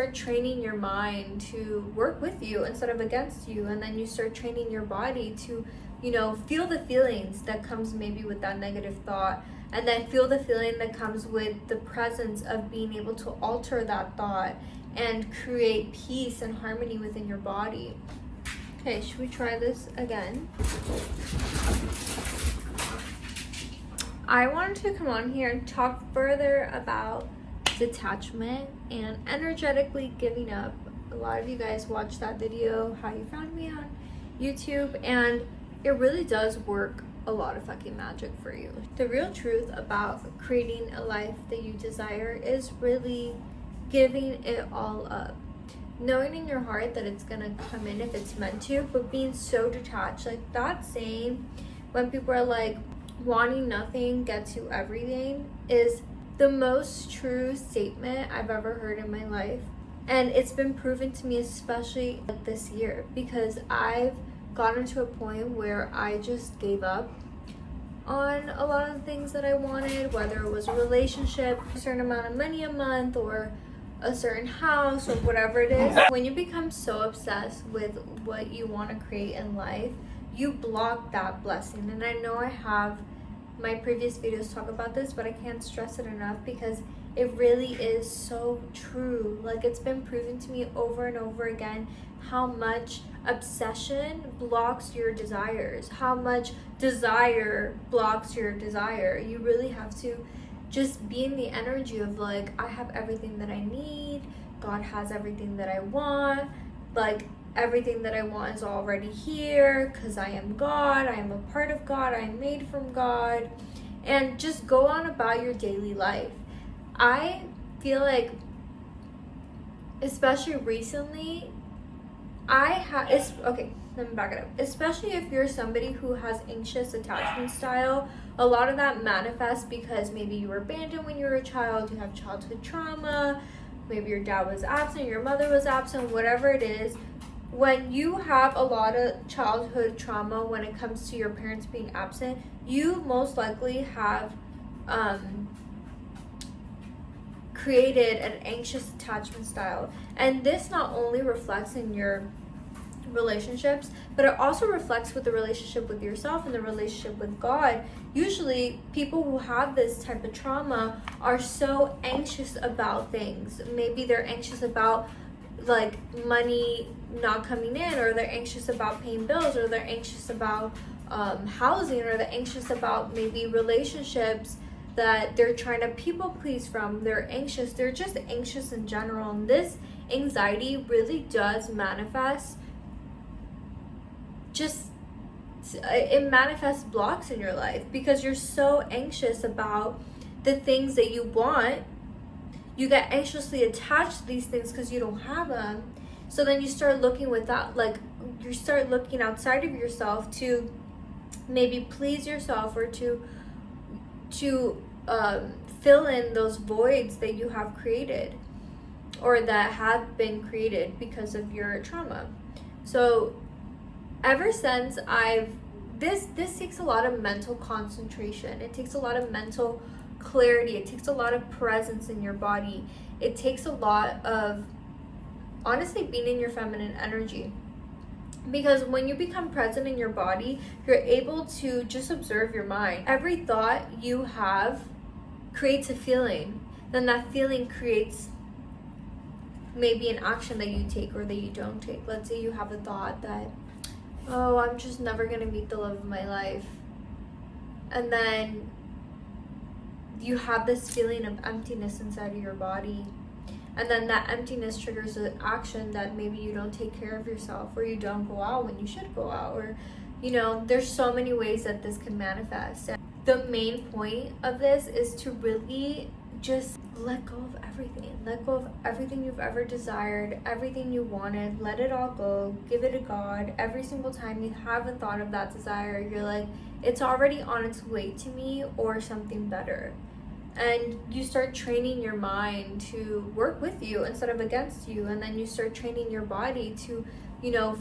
start training your mind to work with you instead of against you, and then you start training your body to, feel the feelings that comes maybe with that negative thought, and then feel the feeling that comes with the presence of being able to alter that thought and create peace and harmony within your body. Okay, should we try this again? I wanted to come on here and talk further about detachment and energetically giving up. A lot of you guys watched that video, How You Found Me, on YouTube, and it really does work a lot of fucking magic for you. The real truth about creating a life that you desire is really giving it all up. Knowing in your heart that it's gonna come in if it's meant to, but being so detached. Like that saying, when people are like, wanting nothing gets you everything, is the most true statement I've ever heard in my life. And it's been proven to me, especially this year, because I've gotten to a point where I just gave up on a lot of the things that I wanted, whether it was a relationship, a certain amount of money a month, or a certain house, or whatever it is. When you become so obsessed with what you want to create in life, you block that blessing. And I know I have my previous videos talk about this, but I can't stress it enough because it really is so true. Like, it's been proven to me over and over again how much obsession blocks your desires, how much desire blocks your desire. You really have to just be in the energy of like, I have everything that I need, God has everything that I want, like everything that I want is already here because I am God, I am a part of God, I am made from God, and just go on about your daily life. I feel like, especially recently, okay, let me back it up. Especially if you're somebody who has anxious attachment style, a lot of that manifests because maybe you were abandoned when you were a child, you have childhood trauma, maybe your dad was absent, your mother was absent, whatever it is. When you have a lot of childhood trauma when it comes to your parents being absent, you most likely have created an anxious attachment style. And this not only reflects in your relationships, but it also reflects with the relationship with yourself and the relationship with God. Usually people who have this type of trauma are so anxious about things. Maybe they're anxious about like money not coming in, or they're anxious about paying bills, or they're anxious about housing, or they're anxious about maybe relationships that they're trying to people please from. They're just anxious in general, and this anxiety really does manifest, it manifests blocks in your life because you're so anxious about the things that you want. You get anxiously attached to these things because you don't have them. So then you start looking you start looking outside of yourself to maybe please yourself, or to fill in those voids that you have created, or that have been created because of your trauma. So ever since this takes a lot of mental concentration. It takes a lot of mental clarity. It takes a lot of presence in your body. It takes a lot of, honestly, being in your feminine energy. Because when you become present in your body, you're able to just observe your mind. Every thought you have creates a feeling. Then that feeling creates maybe an action that you take or that you don't take. Let's say you have a thought that, oh, I'm just never going to meet the love of my life. And then you have this feeling of emptiness inside of your body. And then that emptiness triggers an action that maybe you don't take care of yourself, or you don't go out when you should go out, or, there's so many ways that this can manifest. And the main point of this is to really just let go of everything. Let go of everything you've ever desired, everything you wanted. Let it all go. Give it to God. Every single time you have a thought of that desire, you're like, it's already on its way to me, or something better. And you start training your mind to work with you instead of against you. And then you start training your body to,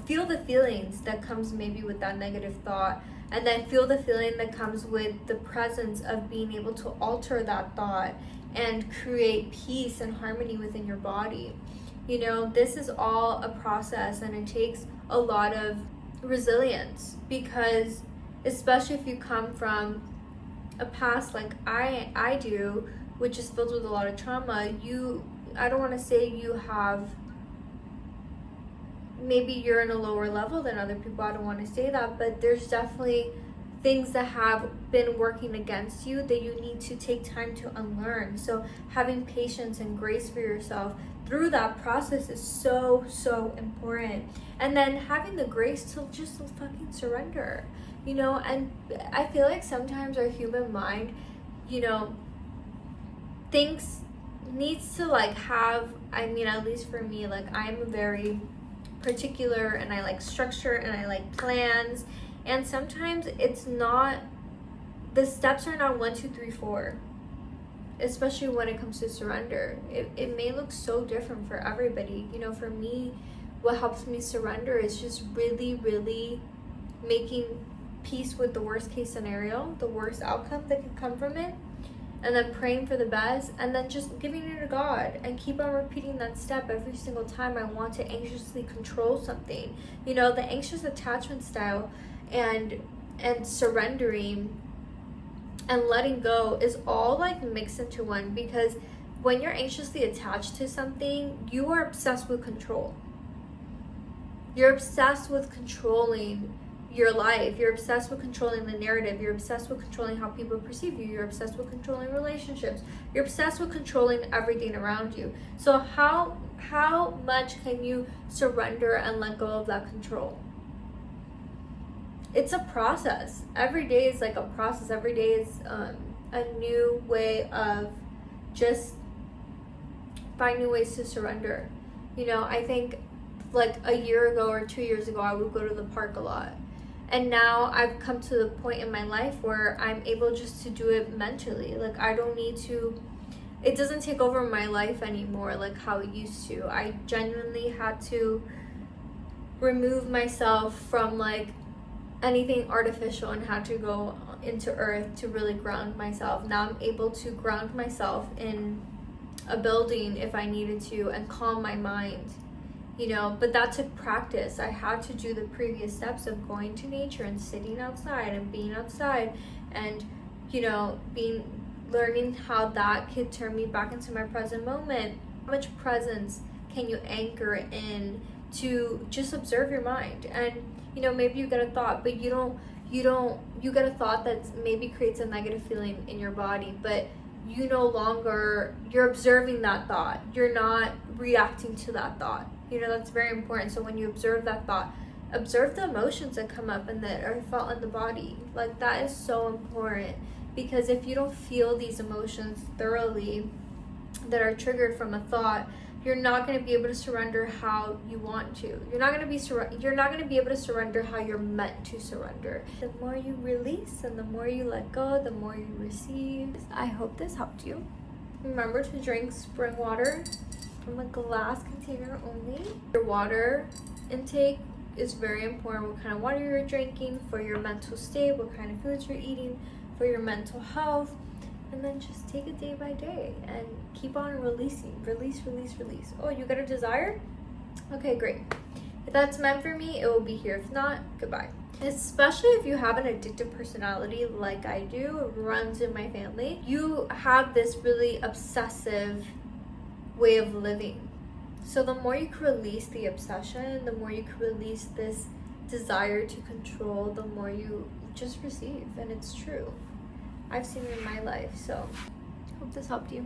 feel the feelings that comes maybe with that negative thought. And then feel the feeling that comes with the presence of being able to alter that thought and create peace and harmony within your body. You know, this is all a process, and it takes a lot of resilience, because especially if you come from a past like I do, which is filled with a lot of trauma, I don't want to say you have, maybe you're in a lower level than other people, I don't want to say that, but there's definitely things that have been working against you that you need to take time to unlearn. So having patience and grace for yourself through that process is so important. And then having the grace to just fucking surrender, you know. And I feel like sometimes our human mind, you know, needs to like have, I mean, at least for me, like I'm very particular and I like structure and I like plans, and sometimes it's not, the steps are not 1 2 3 4, especially when it comes to surrender. It may look so different for everybody. You know, for me, what helps me surrender is just really making peace with the worst case scenario, the worst outcome that could come from it, and then praying for the best, and then just giving it to God and keep on repeating that step every single time I want to anxiously control something. You know, the anxious attachment style and surrendering and letting go is all like mixed into one, because when you're anxiously attached to something, you are obsessed with control. You're obsessed with controlling your life. You're obsessed with controlling the narrative. You're obsessed with controlling how people perceive you. You're obsessed with controlling relationships. You're obsessed with controlling everything around you. So how much can you surrender and let go of that control? It's a process. Every day is like a process. Every day is a new way of just finding ways to surrender. You know, I think like a year ago or 2 years ago, I would go to the park a lot. And now I've come to the point in my life where I'm able just to do it mentally. Like I don't need to, it doesn't take over my life anymore like how it used to. I genuinely had to remove myself from like anything artificial and had to go into earth to really ground myself. Now I'm able to ground myself in a building if I needed to and calm my mind. You know, but that took practice. I had to do the previous steps of going to nature and sitting outside and being outside and, you know, learning how that could turn me back into my present moment. How much presence can you anchor in to just observe your mind? And, you know, maybe you get a thought, but you get a thought that maybe creates a negative feeling in your body, but you're observing that thought. You're not reacting to that thought. You know, that's very important. So when you observe that thought, observe the emotions that come up and that are felt in the body. Like that is so important, because if you don't feel these emotions thoroughly that are triggered from a thought, you're not going to be able to surrender how you want to. You're not going to be able to surrender how you're meant to surrender. The more you release and the more you let go, the more you receive. I hope this helped you. Remember to drink spring water from a glass container only. Your water intake is very important. What kind of water you're drinking for your mental state, what kind of foods you're eating for your mental health. And then just take it day by day and keep on releasing. Release. Oh, you got a desire? Okay, great. If that's meant for me, it will be here. If not, goodbye. Especially if you have an addictive personality like I do, it runs in my family. You have this really obsessive way of living. So the more you can release the obsession, the more you can release this desire to control, the more you just receive. And it's true. I've seen it in my life, so hope this helped you.